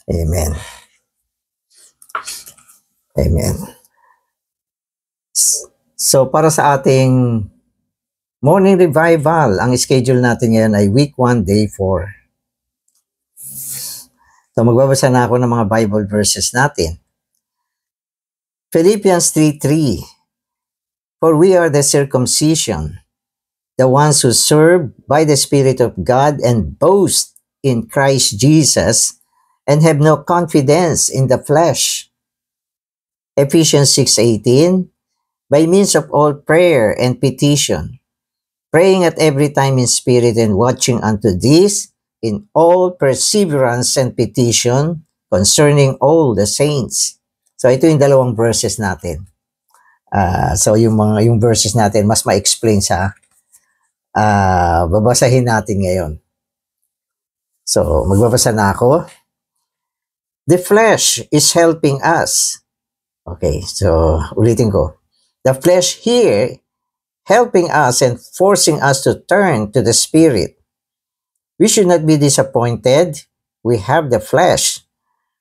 Amen. Amen. So, para sa ating morning revival, ang schedule natin ngayon ay week 1, day 4. So, magbabasa na ako ng mga Bible verses natin. Philippians 3:3. For we are the circumcision, the ones who serve by the Spirit of God and boast in Christ Jesus and have no confidence in the flesh. Ephesians 6:18. By means of all prayer and petition, praying at every time in spirit and watching unto this, in all perseverance and petition concerning all the saints. So ito yung dalawang verses natin. So yung verses natin mas ma-explain sa babasahin natin ngayon. So magbabasa na ako. The flesh is helping us. Okay, so ulitin ko. The flesh here helping us and forcing us to turn to the Spirit. We should not be disappointed. We have the flesh,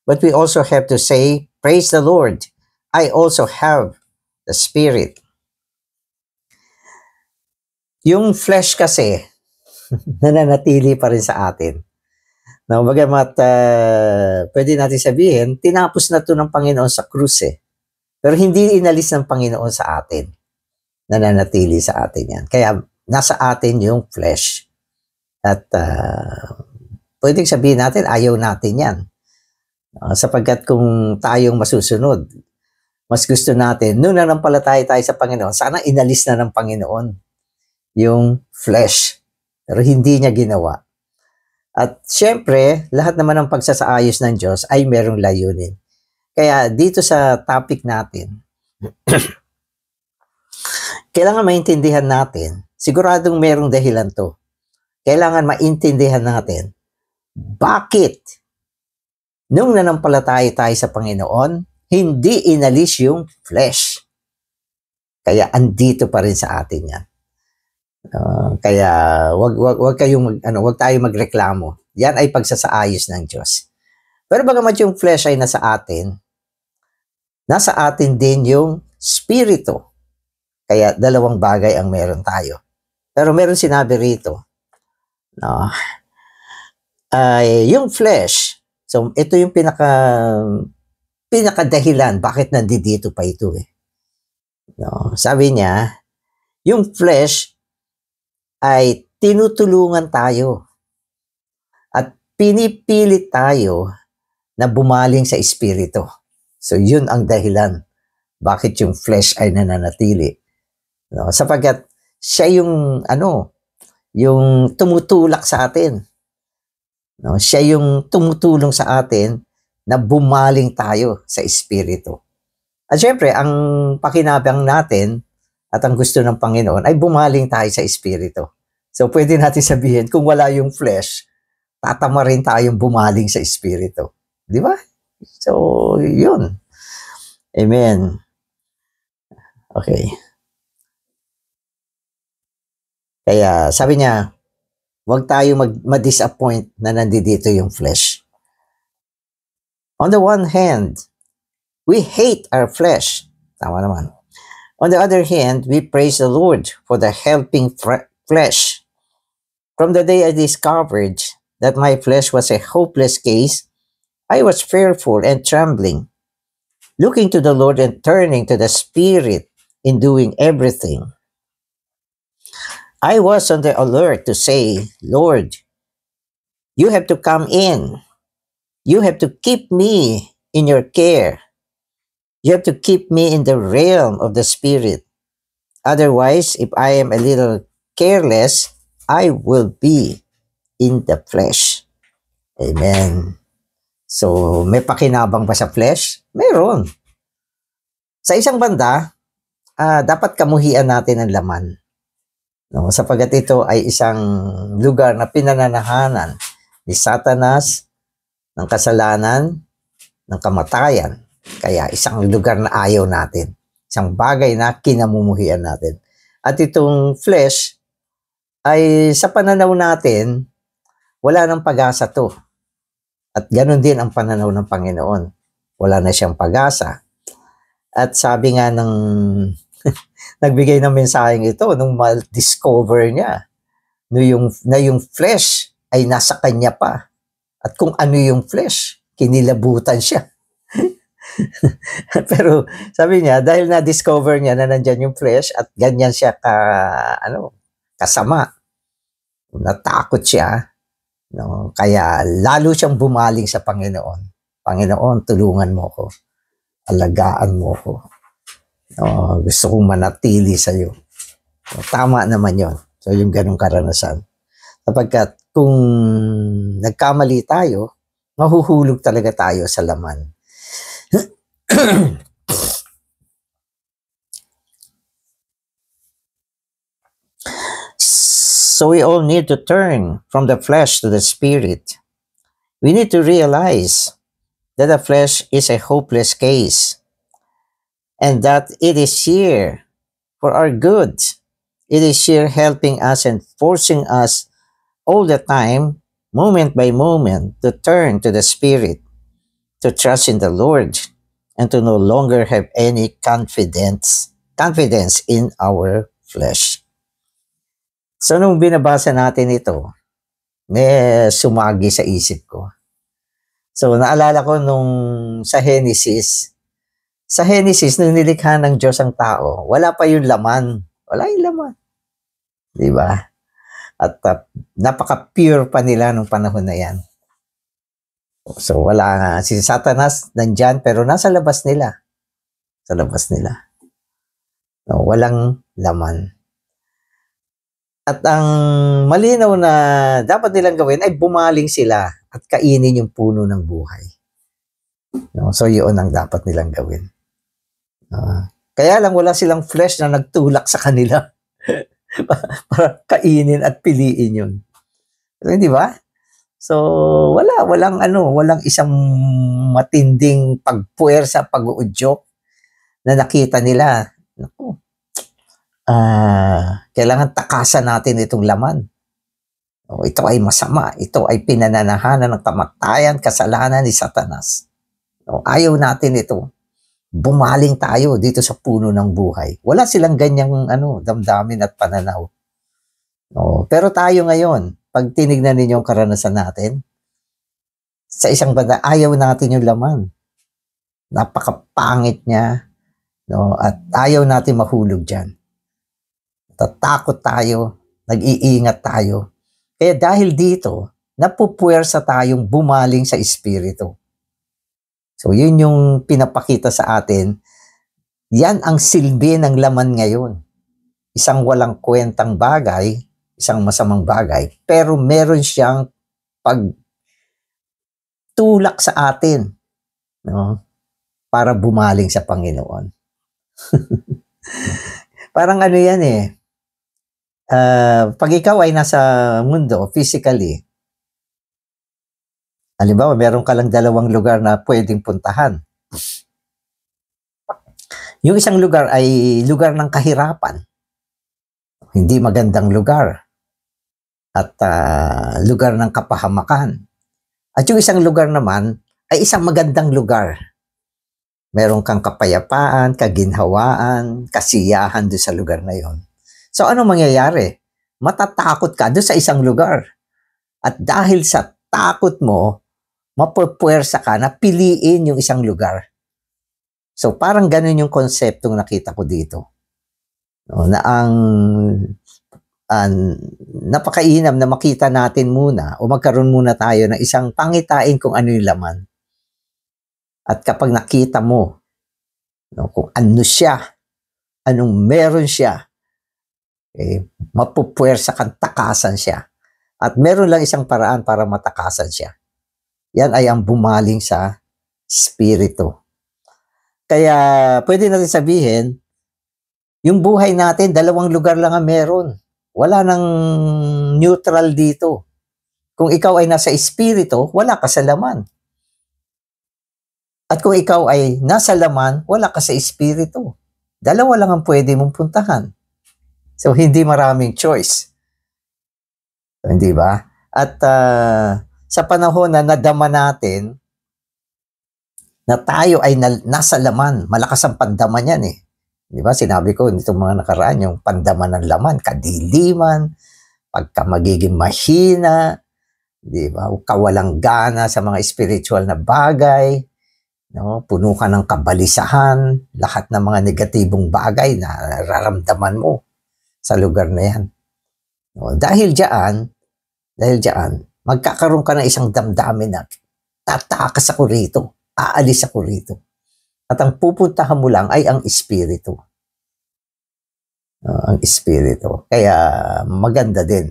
but we also have to say, praise the Lord. I also have the Spirit. Yung flesh kasi, nananatili pa rin sa atin. Now, bagamat pwede natin sabihin, tinapos na to ng Panginoon sa krus eh. Pero hindi inalis ng Panginoon sa atin. Nananatili sa atin yan. Kaya nasa atin yung flesh. At pwedeng sabihin natin, ayaw natin yan. Sapagkat kung tayong masusunod, mas gusto natin, nung nanampalataya tayo sa Panginoon, sana inalis na ng Panginoon yung flesh. Pero hindi niya ginawa. At syempre, lahat naman ng pagsasaayos ng Diyos ay merong layunin. Kaya dito sa topic natin, kailangan maintindihan natin, siguradong merong dahilan to. Kailangan maintindihan natin, bakit nung nanampalataya tayo sa Panginoon, hindi inalis yung flesh. Kaya andito pa rin sa atin yan. Kaya wag tayong magreklamo. Yan ay pagsasaayos ng Diyos. Pero bagamat yung flesh ay nasa atin din yung spirito. Kaya dalawang bagay ang meron tayo. Pero meron sinabi rito, no, yung flesh, so ito yung pinakadahilan bakit nandito pa ito eh. No, sabi niya, yung flesh ay tinutulungan tayo at pinipilit tayo na bumaling sa espiritu. So yun ang dahilan bakit yung flesh ay nananatili. No, sapagkat siya yung tumutulak sa atin. No, siya yung tumutulong sa atin na bumaling tayo sa espiritu. At syempre, ang pakinabang natin at ang gusto ng Panginoon ay bumaling tayo sa espiritu. So pwede natin sabihin, kung wala yung flesh, tatama rin tayong bumaling sa espiritu. Di ba? So, yun. Amen. Okay. Kaya sabi niya, huwag tayo ma-disappoint na nandito yung flesh. On the one hand, we hate our flesh. Tama naman. On the other hand, we praise the Lord for the helping flesh. From the day I discovered that my flesh was a hopeless case, I was fearful and trembling, looking to the Lord and turning to the Spirit in doing everything. I was on the alert to say, Lord, you have to come in. You have to keep me in your care. You have to keep me in the realm of the Spirit. Otherwise, if I am a little careless, I will be in the flesh. Amen. So, may pakinabang ba sa flesh? Meron. Sa isang banda, dapat kamuhian natin ang laman. No, sapagkat ito ay isang lugar na pinananahanan ni Satanas, ng kasalanan, ng kamatayan. Kaya isang lugar na ayaw natin. Isang bagay na kinamumuhian natin. At itong flesh ay sa pananaw natin, wala nang pag-asa to. At ganoon din ang pananaw ng Panginoon. Wala na siyang pag-asa. At sabi nga ng nagbigay ng mensaheng ito nung ma-discover niya na yung flesh ay nasa kanya pa. At kung ano yung flesh, kinilabutan siya. Pero sabi niya, dahil na-discover niya na nandyan yung flesh at ganyan siya kasama, natakot siya, no? Kaya lalo siyang bumaling sa Panginoon. Panginoon, tulungan mo ko. Alagaan mo ko. No, gusto kong manatili sa iyo. No, tama naman yon. So yung ganong karanasan. Sapagkat kung nagkamali tayo, mahuhulog talaga tayo sa laman. So we all need to turn from the flesh to the spirit. We need to realize that the flesh is a hopeless case and that it is here for our good. It is here helping us and forcing us all the time, moment by moment, to turn to the Spirit, to trust in the Lord, and to no longer have any confidence in our flesh. So nung binabasa natin ito, may sumagi sa isip ko. So naalala ko nung sa Genesis, nung nilikha ng Diyos ang tao, wala pa yung laman. Wala yung laman. Di ba? At napaka-pure pa nila nung panahon na yan. So wala nga. Si Satanas nandyan pero nasa labas nila. Sa labas nila. No, walang laman. At ang malinaw na dapat nilang gawin ay bumaling sila at kainin yung puno ng buhay. No, so yun ang dapat nilang gawin. Kaya lang wala silang flesh na nagtulak sa kanila para kainin at piliin yun. Hindi ba? So walang isang matinding pagpuwersa, pag-uudyok na nakita nila. Naku, kailangan takasan natin itong laman. Ito ay masama. Ito ay pinananahanan ng kamatayan, kasalanan ni Satanas. Ayaw natin ito. Bumaling tayo dito sa puno ng buhay. Wala silang ganyang damdamin at pananaw. Pero tayo ngayon, pag tinignan ninyo ang karanasan natin, sa isang banda, ayaw natin yung laman. Napakapangit niya, at ayaw natin mahulog dyan. Tatakot tayo, nag-iingat tayo. Kaya dahil dito, napupuwersa tayong bumaling sa Espiritu. So yun yung pinapakita sa atin. Yan ang silbi ng laman ngayon. Isang walang kwentang bagay, isang masamang bagay, pero meron siyang pagtulak sa atin, para bumaling sa Panginoon. Parang yan pag ikaw ay nasa mundo, physically, halimbawa, meron ka lang 2 lugar na pwedeng puntahan. Yung isang lugar ay lugar ng kahirapan. Hindi magandang lugar. At lugar ng kapahamakan. At yung isang lugar naman ay isang magandang lugar. Meron kang kapayapaan, kaginhawaan, kasiyahan doon sa lugar na yon. So ano mangyayari? Matatakot ka doon sa isang lugar. At dahil sa takot mo, mapupuwersa ka na piliin yung isang lugar. So parang ganun yung konseptong nakita ko dito. Na ang napakainam na makita natin muna o magkaroon muna tayo ng isang pangitain kung ano yung laman. At kapag nakita mo kung ano siya, anong meron siya, mapupuwersa kang takasan siya. At meron lang isang paraan para matakasan siya. Yan ay ang bumaling sa Espiritu. Kaya pwede natin sabihin, yung buhay natin, 2 lugar lang ang meron. Wala nang neutral dito. Kung ikaw ay nasa Espiritu, wala ka sa laman. At kung ikaw ay nasa laman, wala ka sa Espiritu. 2 lang ang pwede mong puntahan. So, hindi maraming choice. So, hindi ba? At sa panahon na nadama natin na tayo ay nasa laman. Malakas ang pandaman yan eh. Di ba? Sinabi ko nitong mga nakaraan, yung pandaman ng laman, kadiliman, pagka magiging mahina, di ba? Kawalang gana sa mga spiritual na bagay, no? Puno ka ng kabalisahan, lahat ng mga negatibong bagay na nararamdaman mo sa lugar na yan. No? Dahil diyan, magkakaroon ka ng isang damdamin na tatakas ako rito, aalis ako rito. At ang pupuntahan mo lang ay ang espiritu. Ang espiritu. Kaya maganda din.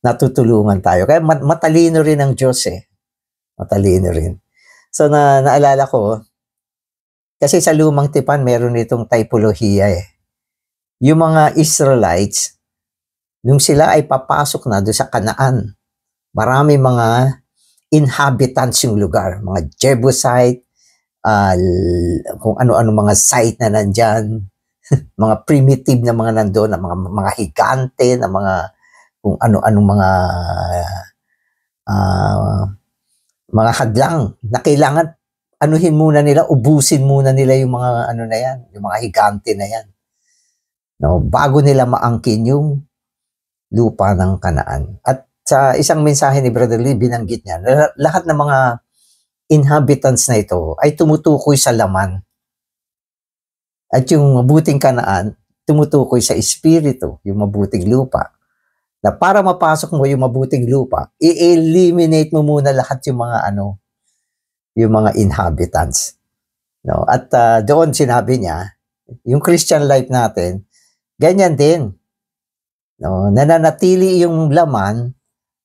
Natutulungan tayo. Kaya matalino rin ang Diyos eh. Matalino rin. So naalala ko, kasi sa lumang tipan meron itong typolohiya eh. Yung mga Israelites, nung sila ay papasok na doon sa Kanaan, marami mga inhabitants yung lugar, mga Jebusite, kung ano-ano mga site na nandyan, mga primitive na mga nandoon, na mga higante, na mga kung ano-ano mga hadlang na kailangan anuhin muna nila, ubusin muna nila yung mga ano na yan, yung mga higante na yan. No, bago nila maangkin yung lupa ng Kanaan. At sa isang mensahe ni Brother Lee, binanggit niya, lahat ng mga inhabitants na ito ay tumutukoy sa laman. At yung mabuting Kanaan, tumutukoy sa espiritu, yung mabuting lupa. Na para mapasok mo yung mabuting lupa, i-eliminate mo muna lahat yung mga yung mga inhabitants. No? At doon sinabi niya, yung Christian life natin, ganyan din. No? Nananatili yung laman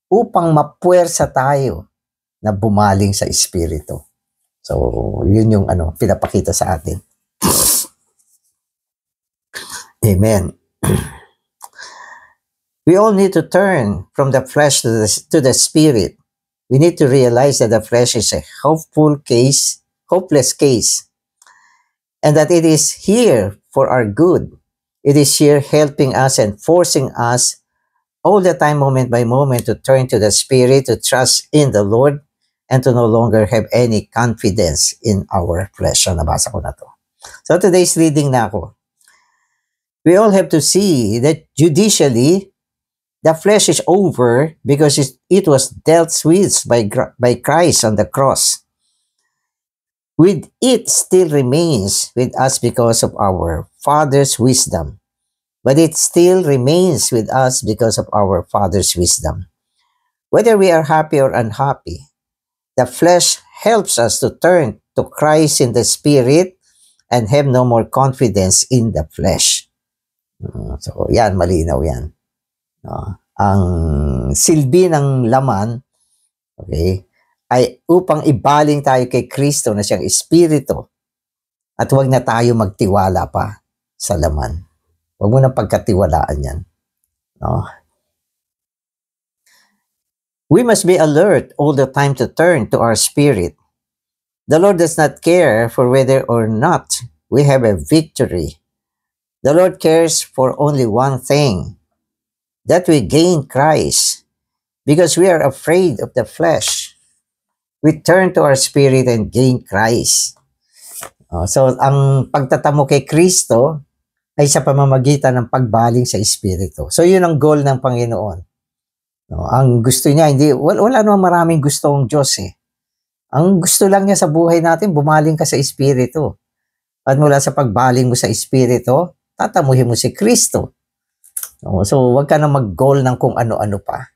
upang mapuwersa tayo na bumaling sa espiritu. So, yun yung pinapakita sa atin. Amen. We all need to turn from the flesh to the spirit. We need to realize that the flesh is a hopeless case, and that it is here for our good. It is here helping us and forcing us all the time, moment by moment, to turn to the Spirit, to trust in the Lord, and to no longer have any confidence in our flesh. So, nabasa ko na to. So, today's reading na ako. We all have to see that judicially, the flesh is over because it was dealt with by Christ on the cross. With it still remains with us because of our Father's wisdom. But it still remains with us because of our Father's wisdom. Whether we are happy or unhappy, the flesh helps us to turn to Christ in the Spirit and have no more confidence in the flesh. So, yan, malinaw yan. Ang silbi ng laman, okay, ay upang ibaling tayo kay Kristo na siyang Espiritu at huwag na tayo magtiwala pa sa laman. Huwag mo nang pagkatiwalaan yan. No? We must be alert all the time to turn to our spirit. The Lord does not care for whether or not we have a victory. The Lord cares for only one thing, that we gain Christ. Because we are afraid of the flesh, we turn to our spirit and gain Christ. So, ang pagtatamo kay Kristo ay sa pamamagitan ng pagbaling sa espiritu. So, yun ang goal ng Panginoon. No, ang gusto niya, wala namang maraming gusto ang Diyos eh. Ang gusto lang niya sa buhay natin, bumaling ka sa espiritu. At mula sa pagbaling mo sa espiritu, tatamuhin mo si Kristo. No, so, wag ka na mag-goal ng kung ano-ano pa.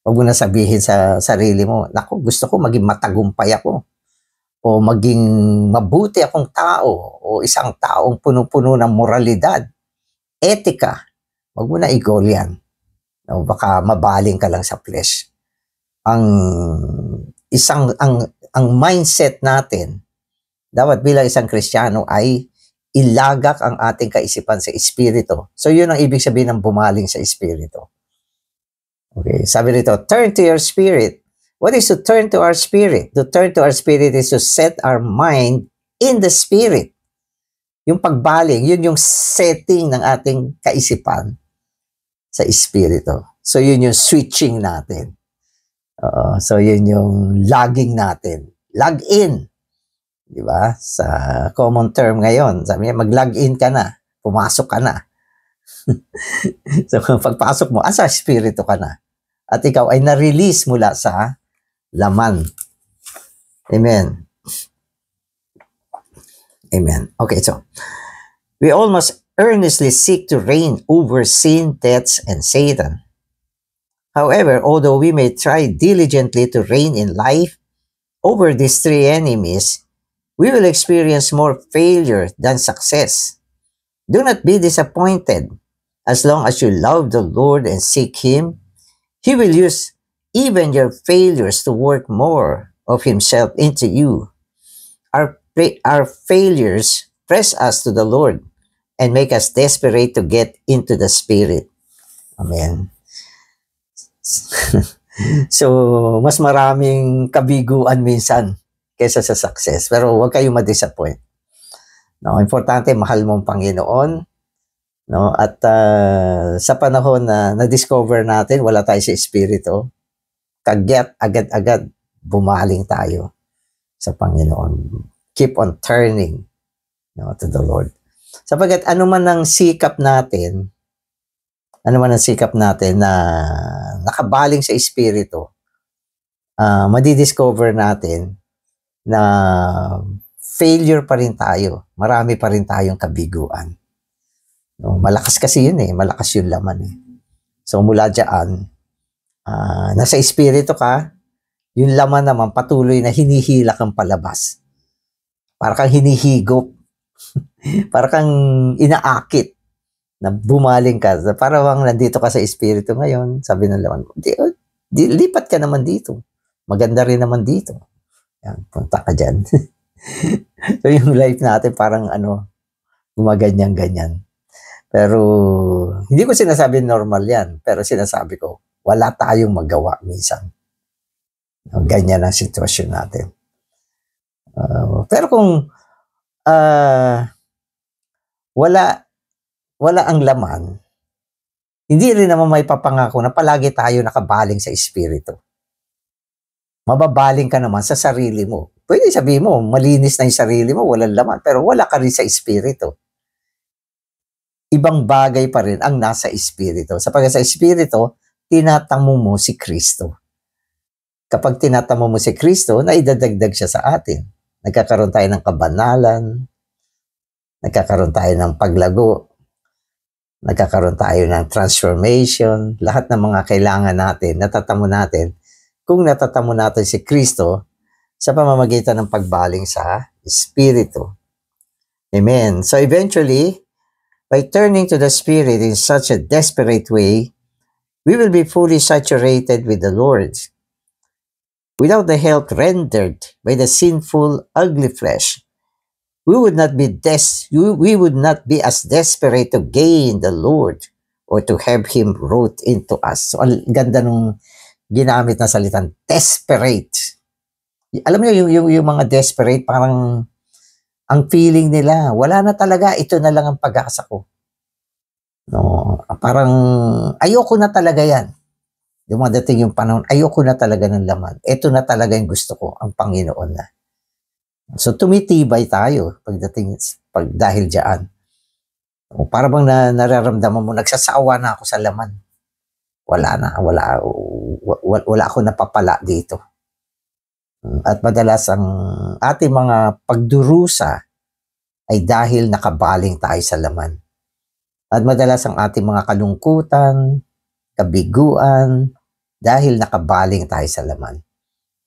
Wag mo na sabihin sa sarili mo, naku, gusto ko maging matagumpay ako. O maging mabuti akong tao, o isang taong puno-puno ng moralidad, etika. Wag mo na i-goal yan. No, baka mabaling ka lang sa flesh. Ang mindset natin, dapat bilang isang Kristiyano ay ilagak ang ating kaisipan sa espiritu. So yun ang ibig sabihin ng bumaling sa espiritu. Okay, sabi rito, turn to your spirit. What is to turn to our spirit? To turn to our spirit is to set our mind in the spirit. Yung pagbaling, yun yung setting ng ating kaisipan sa espiritu. So yun yung switching natin. So yun yung logging natin. Log in. Di ba? Sa common term ngayon, sabi niya, mag-log in ka na. Pumasok ka na. So pagpasok mo, asa espiritu ka na. At ikaw ay na-release mula sa laman. Amen. Amen. Okay, so we all must earnestly seek to reign over sin, death, and Satan. However, although we may try diligently to reign in life over these three enemies, we will experience more failure than success. Do not be disappointed. As long as you love the Lord and seek Him, He will use even your failures to work more of Himself into you. Our failures press us to the Lord and make us desperate to get into the Spirit. Amen. So, mas maraming kabiguan minsan kaysa sa success. Pero huwag kayong ma-disappoint. No, importante, mahal mo ang Panginoon. No? At sa panahon na na-discover natin, wala tayo sa Espiritu, kagyat, agad-agad, bumaling tayo sa Panginoon. Keep on turning, no, to the Lord. Sapagkat ano man ang sikap natin na nakabaling sa Espiritu, madidiscover natin na failure pa rin tayo. Marami pa rin tayong kabiguan. No, malakas kasi yun malakas yung laman So mula dyan, nasa Espiritu ka, yung laman naman patuloy na hinihila kang palabas. Para kang hinihigop. Para kang inaakit na bumaling ka. Para bang nandito ka sa Espiritu ngayon, sabi ng laman, lipat ka naman dito. Maganda rin naman dito. Yan, punta ka dyan. So yung life natin parang gumaganyan-ganyan. Pero hindi ko sinasabi normal yan. Pero sinasabi ko, wala tayong magawa minsan. Ganyan ang sitwasyon natin. Pero kung wala ang laman, hindi rin naman may papangako na palagi tayo nakabaling sa Espiritu. Mababaling ka naman sa sarili mo. Pwede sabihin mo, malinis na yung sarili mo, walang laman, pero wala ka rin sa Espiritu. Ibang bagay pa rin ang nasa Espiritu. Sapagkat sa Espiritu, tinatamo mo si Kristo. Kapag tinatamo mo si Kristo, naidadagdag siya sa atin. Nagkakaroon tayo ng kabanalan, nagkakaroon tayo ng paglago, nagkakaroon tayo ng transformation, lahat ng mga kailangan natin, natatamo natin, kung natatamo natin si Kristo sa pamamagitan ng pagbaling sa Espiritu. Amen. So eventually, by turning to the Spirit in such a desperate way, we will be fully saturated with the Lord. Without the help rendered by the sinful, ugly flesh, we would not be as desperate to gain the Lord or to have Him wrote into us. So, ang ganda nung ginamit na salitang desperate. Alam niyo, yung mga desperate, parang ang feeling nila, wala na talaga, ito na lang ang pag-asa ko. No, parang ayoko na talaga yan. Dumadating yung panahon, ayoko na talaga ng laman. Ito na talaga yung gusto ko, ang Panginoon na. So tumitibay tayo dahil diyan. Para bang nararamdaman mo, nagsasawa na ako sa laman. Wala ako napapala dito. At madalas ang ating mga pagdurusa ay dahil nakabaling tayo sa laman. At madalas ang ating mga kalungkutan, kabiguan, dahil nakabaling tayo sa laman.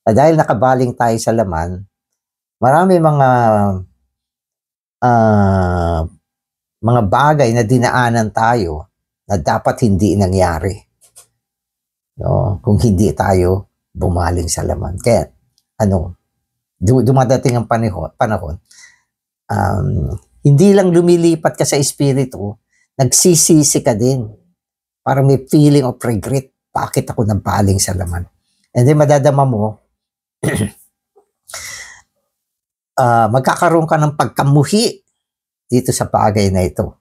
At dahil nakabaling tayo sa laman, marami mga bagay na dinaanan tayo na dapat hindi nangyari. No? Kung hindi tayo bumaling sa laman. Kaya, dumadating ang panahon, hindi lang lumilipat ka sa Espiritu, nagsisisi ka din. Parang may feeling of regret. Bakit ako nabaling sa laman? And then madadama mo, magkakaroon ka ng pagkamuhi dito sa bagay na ito.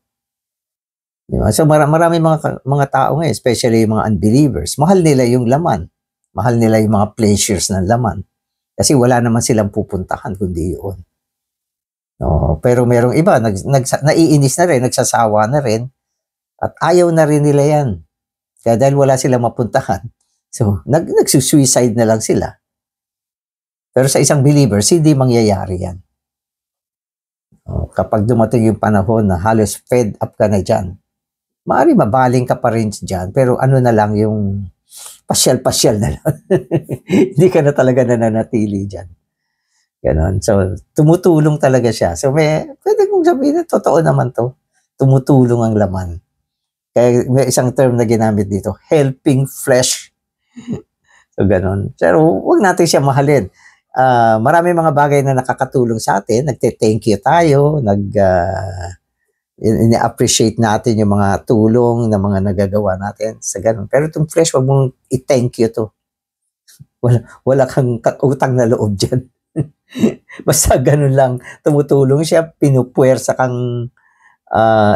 Diba? So marami mga tao ngayon, especially yung mga unbelievers, mahal nila yung laman. Mahal nila yung mga pleasures ng laman. Kasi wala naman silang pupuntahan kundi yun. No, pero merong iba, naiinis na rin, nagsasawa na rin, at ayaw na rin nila yan. Kaya dahil wala silang mapuntahan, so nagsusuicide na lang sila. Pero sa isang believer, hindi mangyayari yan. Kapag dumating yung panahon na halos fed up ka na dyan, maaari mabaling ka pa rin dyan, pero ano na lang yung pasyal-pasyal na lang. Hindi ka na talaga nananatili dyan. Ganon. So, tumutulong talaga siya. So, pwede kong sabihin na totoo naman to. Tumutulong ang laman. Kaya may isang term na ginamit dito, helping flesh. So, ganon. Pero, huwag natin siya mahalin. Marami mga bagay na nakakatulong sa atin. Nagte-thank you tayo. Ini-appreciate natin yung mga tulong na mga nagagawa natin sa ganon. Pero itong flesh, huwag mong i-thank you to. Wala kang utang na loob dyan. Basta ganun lang, tumutulong siya, pinupuwersa kang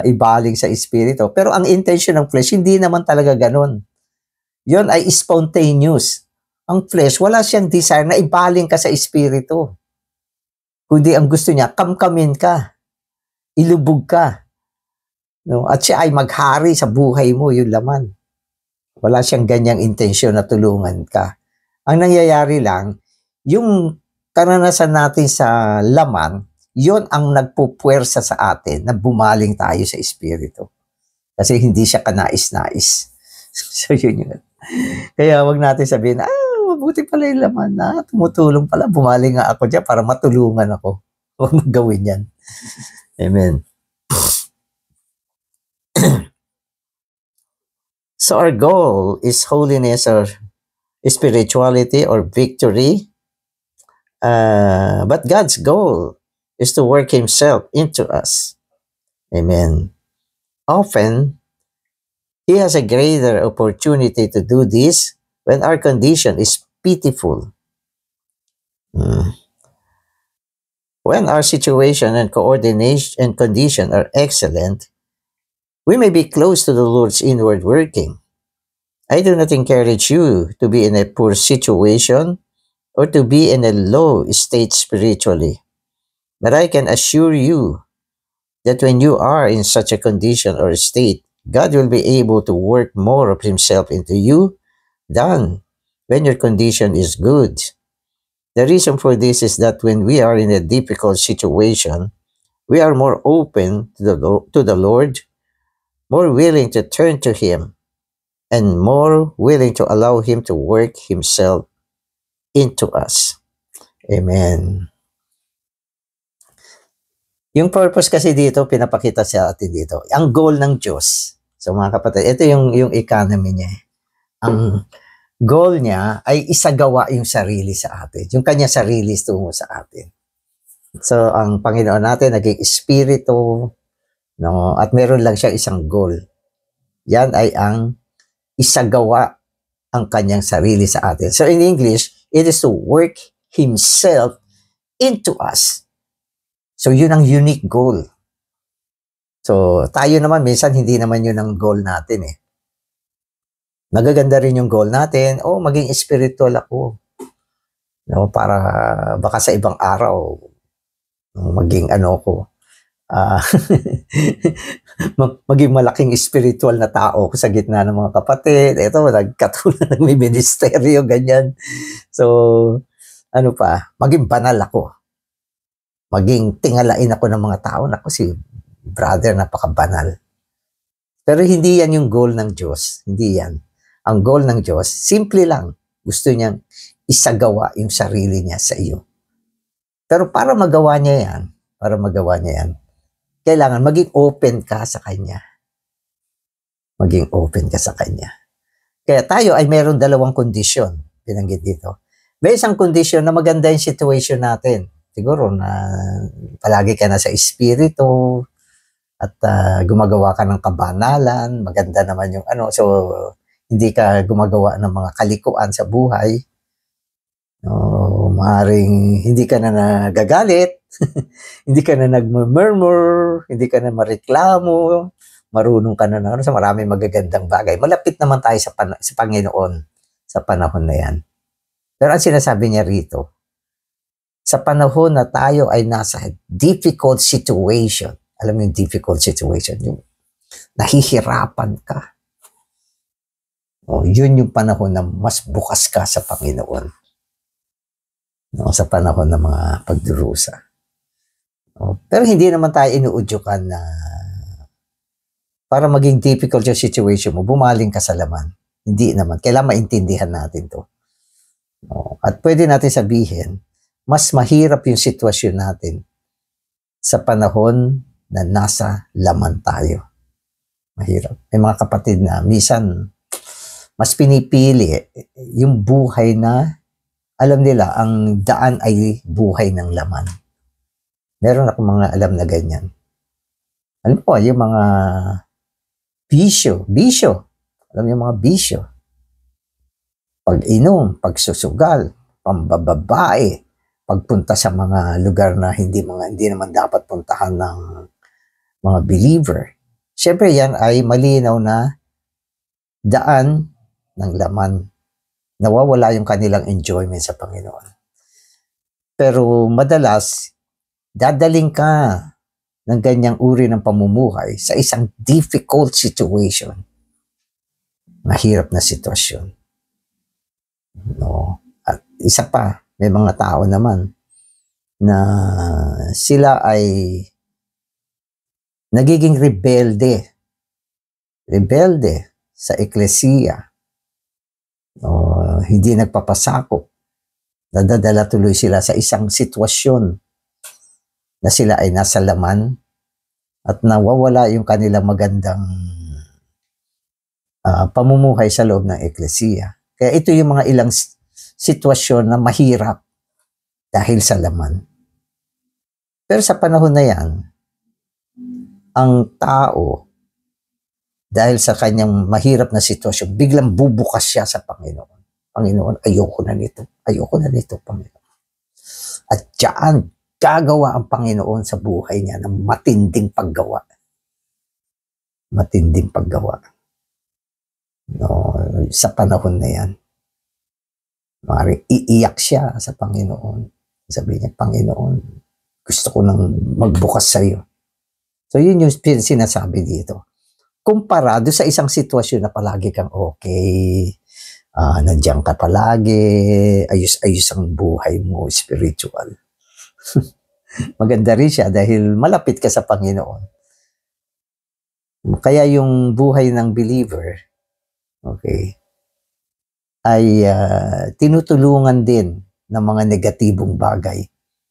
ibaling sa espiritu. Pero ang intention ng flesh, hindi naman talaga ganun. Yon ay spontaneous. Ang flesh, wala siyang desire na ibaling ka sa espiritu. Kundi ang gusto niya, kamkamin ka, ilubog ka. No? At siya ay maghari sa buhay mo, yung laman. Wala siyang ganyang intensyon na tulungan ka. Ang nangyayari lang, yung karanasan natin sa laman, yon ang nagpupuwersa sa atin na bumaling tayo sa espiritu. Kasi hindi siya kanais-nais. So yun yun. Kaya wag natin sabihin, mabuti pala yung laman na tumutulong pala. Bumaling nga ako dyan para matulungan ako. Huwag mong gawin yan. Amen. So our goal is holiness or spirituality or victory. But God's goal is to work Himself into us. Amen. Often, He has a greater opportunity to do this when our condition is pitiful. When our situation and coordination and condition are excellent, we may be close to the Lord's inward working. I do not encourage you to be in a poor situation or to be in a low state spiritually. But I can assure you that when you are in such a condition or state, God will be able to work more of Himself into you than when your condition is good. The reason for this is that when we are in a difficult situation, we are more open to the Lord, more willing to turn to Him, and more willing to allow Him to work Himself into us. Amen. Yung purpose kasi dito, pinapakita sa atin dito. Ang goal ng Diyos. So mga kapatid, ito yung economy niya. Ang goal niya ay isagawa yung sarili sa atin. Yung kanya sarili tungo sa atin. So ang Panginoon natin, naging espiritu, no? At meron lang siya isang goal. Yan ay ang isagawa ang kanyang sarili sa atin. So in English, it is to work Himself into us. So yun ang unique goal. So tayo naman, minsan hindi naman yun ang goal natin eh. Magaganda rin yung goal natin, maging spiritual ako. No, para baka sa ibang araw, maging ko, maging malaking spiritual na tao sa gitna ng mga kapatid. Ito, nagkatulad ng may ministeryo, ganyan. So, maging banal ako. Maging tingalain ako ng mga tao. Naku, si brother, napakabanal. Pero hindi yan yung goal ng Diyos. Hindi yan. Ang goal ng Diyos, simple lang. Gusto niyang isagawa yung sarili niya sa iyo. Pero para magawa niya yan, kailangan maging open ka sa Kanya. Maging open ka sa Kanya. Kaya tayo ay mayroon dalawang kondisyon, binanggit dito. May isang kondisyon na maganda yung situation natin. Siguro na palagi ka na sa espiritu at gumagawa ka ng kabanalan, maganda naman yung so hindi ka gumagawa ng mga kalikuan sa buhay. Maaaring hindi ka na nagagalit, hindi ka na nagmurmur, hindi ka na mareklamo, marunong ka na sa maraming magagandang bagay. Malapit naman tayo sa Panginoon sa panahon na yan. Pero ang sinasabi niya rito, sa panahon na tayo ay nasa difficult situation, alam mo yung difficult situation, yung nahihirapan ka. Yun yung panahon na mas bukas ka sa Panginoon. Sa panahon ng mga pagdurusa. Pero hindi naman tayo inuudyukan na para maging difficult yung situation mo, bumaling ka sa laman. Hindi naman. Kailangan maintindihan natin to. At pwede natin sabihin, mas mahirap yung sitwasyon natin sa panahon na nasa laman tayo. Mahirap. May mga kapatid na minsan mas pinipili yung buhay na alam nila ang daan ay buhay ng laman. Meron akong mga alam na ganyan. Ano po, yung mga bisyo. Alam niyo yung mga bisyo. Pag-inom, pagsusugal, pambababae, pagpunta sa mga lugar na hindi naman dapat puntahan ng mga believer. Siyempre yan ay malinaw na daan ng laman. Nawawala yung kanilang enjoyment sa Panginoon. Pero madalas, dadaling ka ng ganyang uri ng pamumuhay sa isang difficult situation. Mahirap na sitwasyon. At isa pa, may mga tao naman na sila ay nagiging rebelde sa eklesiya. Hindi nagpapasakop. Nadadala tuloy sila sa isang sitwasyon na sila ay nasa laman at nawawala yung kanilang magandang pamumuhay sa loob ng eklesiya. Kaya ito yung mga ilang sitwasyon na mahirap dahil sa laman. Pero sa panahon na yan, ang tao, dahil sa kanyang mahirap na sitwasyon, biglang bubukas siya sa Panginoon. Panginoon, ayoko na nito, Panginoon. At diyan, gagawa ang Panginoon sa buhay niya ng matinding paggawa. Sa panahon na yan, iiyak siya sa Panginoon. Sabi niya, Panginoon, gusto ko nang magbukas sa iyo. So yun yung sinasabi dito. Kumparado sa isang sitwasyon na palagi kang okay, nandiyan ka palagi, ayos-ayos ang buhay mo, spiritual. Maganda rin siya dahil malapit ka sa Panginoon. Kaya yung buhay ng believer, okay, ay tinutulungan din ng mga negatibong bagay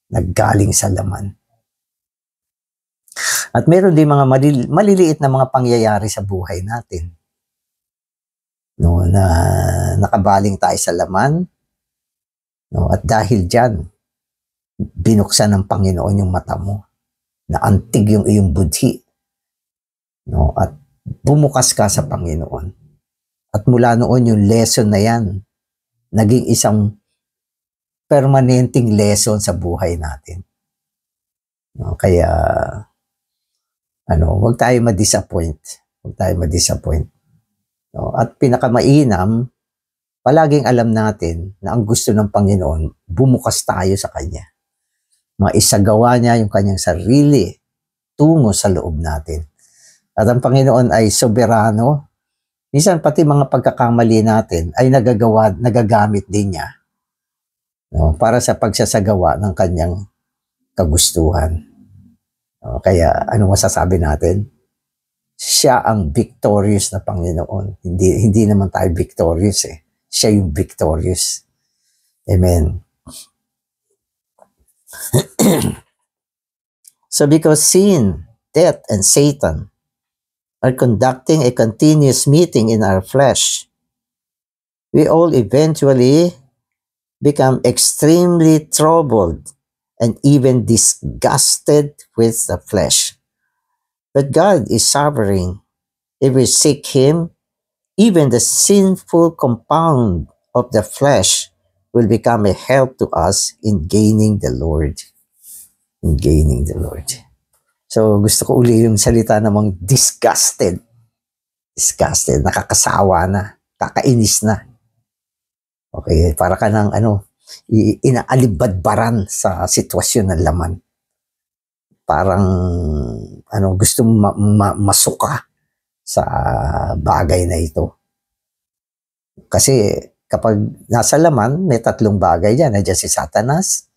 na galing sa laman. At meron din mga maliliit na mga pangyayari sa buhay natin. Na nakabaling tayo sa laman. At dahil dyan, binuksan ng Panginoon yung mata mo. Naantig yung iyong budhi. At bumukas ka sa Panginoon. At mula noon yung lesson na yan, naging isang permanenteng lesson sa buhay natin. Kaya, huwag tayo ma-disappoint. At pinakamainam, palaging alam natin na ang gusto ng Panginoon, bumukas tayo sa Kanya. Maisagawa niya yung Kanyang sarili tungo sa loob natin. At ang Panginoon ay soberano. Minsan pati mga pagkakamali natin ay nagagamit din niya para sa pagsasagawa ng Kanyang kagustuhan. Kaya ano masasabi natin? Siya ang victorious na Panginoon. Hindi naman tayo victorious eh. Siya yung victorious. Amen. So because sin, death, and Satan are conducting a continuous meeting in our flesh, we all eventually become extremely troubled and even disgusted with the flesh. But God is sovereign. If we seek Him, even the sinful compound of the flesh will become a help to us in gaining the Lord. So gusto ko uli yung salita namang disgusted. Nakakasawa na, kakainis na. Okay, para ka ng inaalibadbaran sa sitwasyon ng laman. Parang gusto masuka sa bagay na ito. Kasi kapag nasa laman, may tatlong bagay dyan. Nandiyan si Satanas,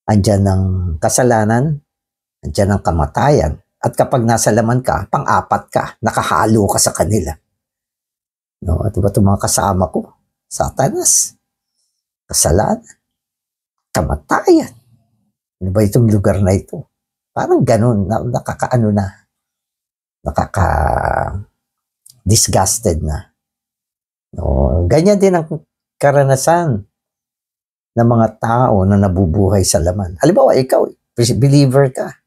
andyan ng kasalanan, andyan ng kamatayan. At kapag nasa laman ka, pang-apat ka, nakahalo ka sa kanila. No? At diba itong mga kasama ko? Satanas, kasalanan, kamatayan. Ano ba itong lugar na ito? Parang ganun, nakaka-disgusted na. No? Ganyan din ang karanasan ng mga tao na nabubuhay sa laman. Halimbawa, ikaw, believer ka.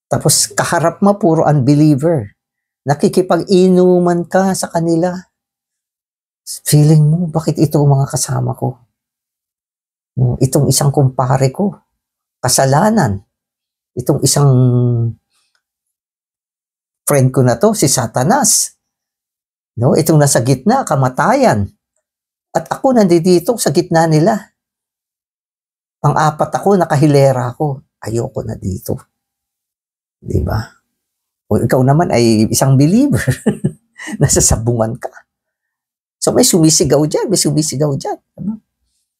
Tapos kaharap mo, puro unbeliever. Nakikipag-inuman ka sa kanila. Feeling mo, bakit ito ang mga kasama ko? Itong isang kumpare ko, kasalanan. Itong isang friend ko na to, si Satanas. No, itong nasa gitna, kamatayan. At ako nandito sa gitna nila. Pang-apat ako, nakahilera ako. Ayoko na dito. Diba? O ikaw naman ay isang believer. Nasa sabungan ka. So may sumisigaw dyan,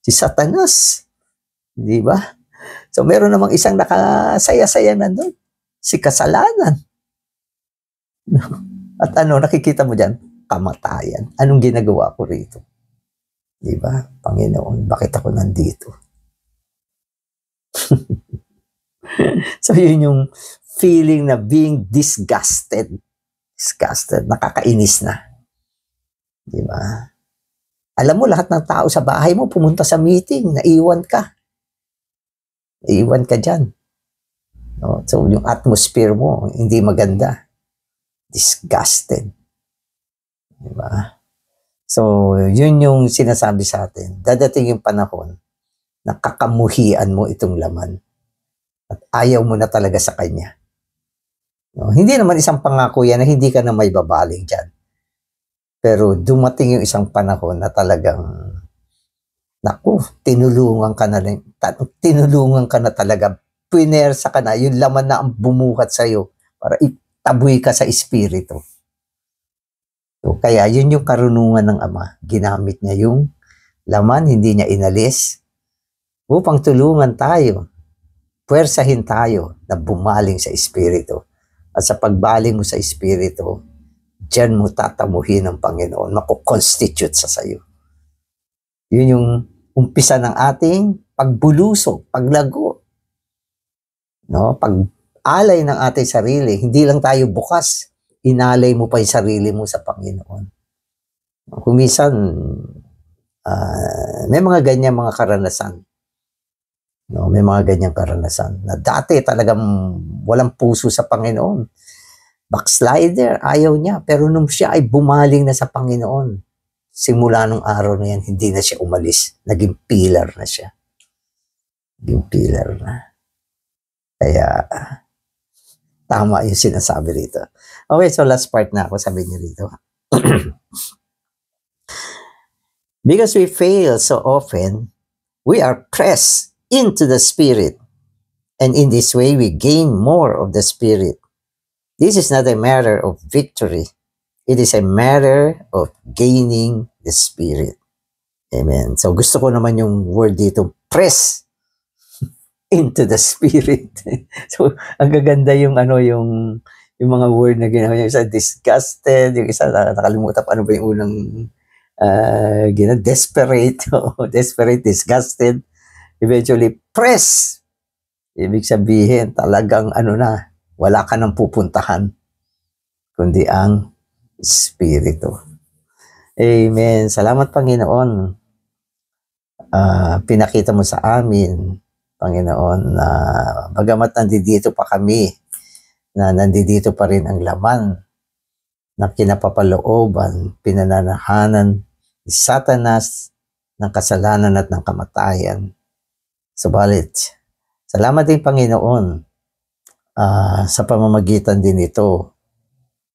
Si Satanas. Diba? So meron namang isang nakasaya-saya nandun. Si kasalanan. At nakikita mo dyan? Kamatayan. Anong ginagawa ko rito? Diba? Panginoon, bakit ako nandito? So yun yung feeling na being disgusted. Nakakainis na. Diba? Alam mo, lahat ng tao sa bahay mo pumunta sa meeting, naiwan ka dyan. No? So yung atmosphere mo, hindi maganda. Disgusted. Diba? So, yun yung sinasabi sa atin. Dadating yung panahon na kakamuhian mo itong laman. At ayaw mo na talaga sa kanya. No? Hindi naman isang pangako yan na hindi ka na may babaling dyan. Pero dumating yung isang panahon na talagang, tinulungan ka na talaga. Pinersa ka na, yung laman na ang bumuhat sa'yo para itaboy ka sa espiritu. So, kaya yun yung karunungan ng Ama. Ginamit niya yung laman, hindi niya inalis upang tulungan tayo, puwersahin tayo na bumaling sa espiritu. At sa pagbaling mo sa espiritu, diyan mo tatamuhin ng Panginoon, makukonstitute sa sayo. Yun yung umpisa ng ating pagbulusok, paglago. No? Pag-alay ng ating sarili, hindi lang tayo bukas, inalay mo pa yung sarili mo sa Panginoon. Kung minsan, may mga ganyan mga karanasan. No, may mga ganyang karanasan na dati talagang walang puso sa Panginoon. Backslider, ayaw niya. Pero nung siya ay bumaling na sa Panginoon, simula nung araw na yan, hindi na siya umalis. Naging pillar na siya. Naging pillar na. Kaya, tama yung sinasabi rito. Okay, so last part na ako, sabi niya rito. Because we fail so often, we are pressed into the Spirit. And in this way, we gain more of the Spirit. This is not a matter of victory. It is a matter of gaining the Spirit. Amen. So gusto ko naman yung word dito, press into the Spirit. So ang gaganda yung yung mga word na ginawa niya. Yung isa disgusted, yung isa nakalimutan pa ano ba yung unang desperate, desperate, disgusted. Eventually, press. Ibig sabihin, talagang wala ka nang pupuntahan, kundi ang Espiritu. Amen. Salamat, Panginoon. Pinakita mo sa amin, Panginoon, na bagamat nandito pa kami, na nandito pa rin ang laman na kinapapalooban, pinananahanan ni Satanas ng kasalanan at ng kamatayan. Subalit, salamat din, Panginoon, sa pamamagitan din ito,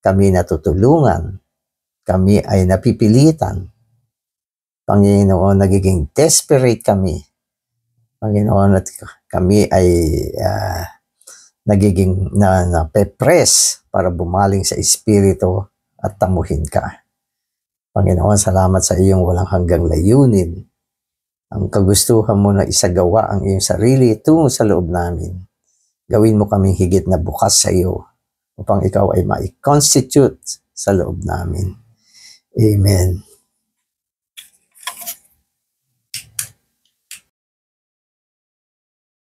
kami natutulungan, kami ay napipilitan Panginoon, nagiging desperate kami. Panginoon, at kami ay nagiging nape-press para bumaling sa Espiritu at tamuhin ka. Panginoon, salamat sa iyong walang hanggang layunin. Ang kagustuhan mo na isagawa ang iyong sarili tungo sa loob namin. Gawin mo kaming higit na bukas sa iyo upang ikaw ay ma-constitute sa loob namin. Amen.